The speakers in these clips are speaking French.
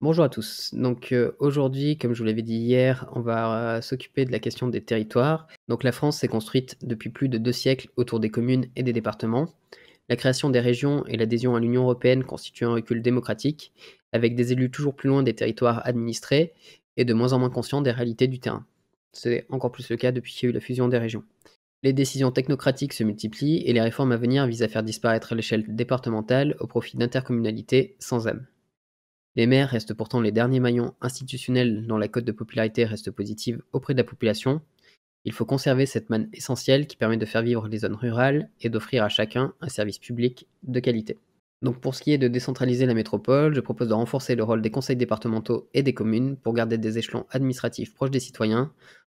Bonjour à tous. Aujourd'hui, comme je vous l'avais dit hier, on va s'occuper de la question des territoires. Donc la France s'est construite depuis plus de 2 siècles autour des communes et des départements. La création des régions et l'adhésion à l'Union européenne constituent un recul démocratique, avec des élus toujours plus loin des territoires administrés et de moins en moins conscients des réalités du terrain. C'est encore plus le cas depuis qu'il y a eu la fusion des régions. Les décisions technocratiques se multiplient et les réformes à venir visent à faire disparaître l'échelle départementale au profit d'intercommunalités sans âme. Les maires restent pourtant les derniers maillons institutionnels dont la cote de popularité reste positive auprès de la population. Il faut conserver cette manne essentielle qui permet de faire vivre les zones rurales et d'offrir à chacun un service public de qualité. Donc pour ce qui est de décentraliser la métropole, je propose de renforcer le rôle des conseils départementaux et des communes pour garder des échelons administratifs proches des citoyens,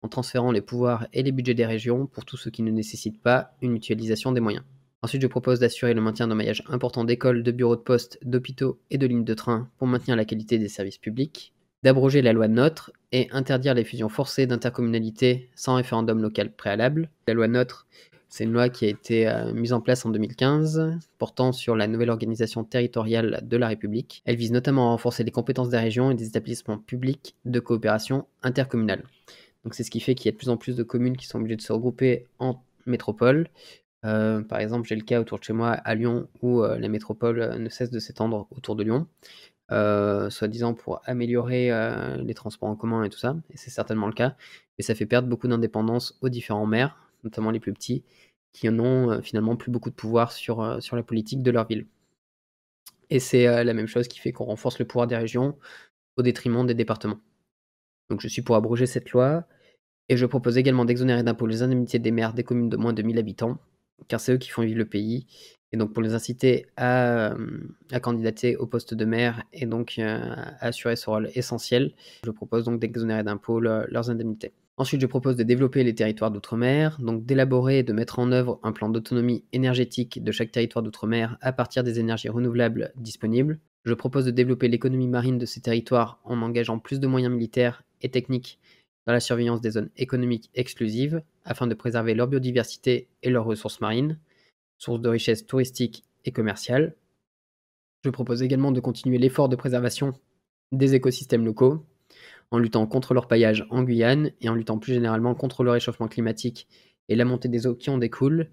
en transférant les pouvoirs et les budgets des régions pour tout ce qui ne nécessite pas une mutualisation des moyens. Ensuite, je propose d'assurer le maintien d'un maillage important d'écoles, de bureaux de poste, d'hôpitaux et de lignes de train pour maintenir la qualité des services publics, d'abroger la loi NOTRe et interdire les fusions forcées d'intercommunalités sans référendum local préalable. La loi NOTRe, c'est une loi qui a été mise en place en 2015, portant sur la nouvelle organisation territoriale de la République. Elle vise notamment à renforcer les compétences des régions et des établissements publics de coopération intercommunale. Donc c'est ce qui fait qu'il y a de plus en plus de communes qui sont obligées de se regrouper en métropole. Par exemple, j'ai le cas autour de chez moi à Lyon où la métropole ne cesse de s'étendre autour de Lyon, soi-disant pour améliorer les transports en commun et tout ça, et c'est certainement le cas, mais ça fait perdre beaucoup d'indépendance aux différents maires, notamment les plus petits, qui n'ont finalement plus beaucoup de pouvoir sur la politique de leur ville. Et c'est la même chose qui fait qu'on renforce le pouvoir des régions au détriment des départements. Donc je suis pour abroger cette loi, et je propose également d'exonérer d'impôts les indemnités des maires des communes de moins de 1000 habitants, car c'est eux qui font vivre le pays. Et donc pour les inciter à candidater au poste de maire et donc à assurer ce rôle essentiel, je propose donc d'exonérer d'impôts leurs indemnités. Ensuite, je propose de développer les territoires d'outre-mer, donc d'élaborer et de mettre en œuvre un plan d'autonomie énergétique de chaque territoire d'outre-mer à partir des énergies renouvelables disponibles. Je propose de développer l'économie marine de ces territoires en engageant plus de moyens militaires et techniques dans la surveillance des zones économiques exclusives afin de préserver leur biodiversité et leurs ressources marines, source de richesse touristique et commerciale. Je propose également de continuer l'effort de préservation des écosystèmes locaux en luttant contre l'orpaillage en Guyane et en luttant plus généralement contre le réchauffement climatique et la montée des eaux qui en découlent,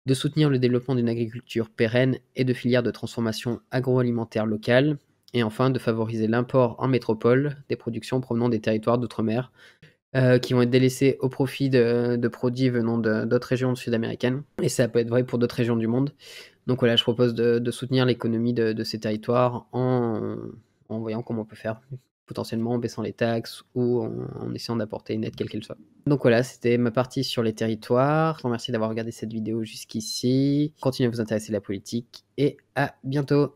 de soutenir le développement d'une agriculture pérenne et de filières de transformation agroalimentaire locale, et enfin de favoriser l'import en métropole des productions provenant des territoires d'outre-mer qui vont être délaissés au profit de produits venant d'autres régions sud-américaines. Et ça peut être vrai pour d'autres régions du monde. Donc voilà, je propose de soutenir l'économie de ces territoires en voyant comment on peut faire, potentiellement en baissant les taxes ou en essayant d'apporter une aide quelle qu'elle soit. Donc voilà, c'était ma partie sur les territoires. Je vous remercie d'avoir regardé cette vidéo jusqu'ici. Continuez à vous intéresser à la politique et à bientôt.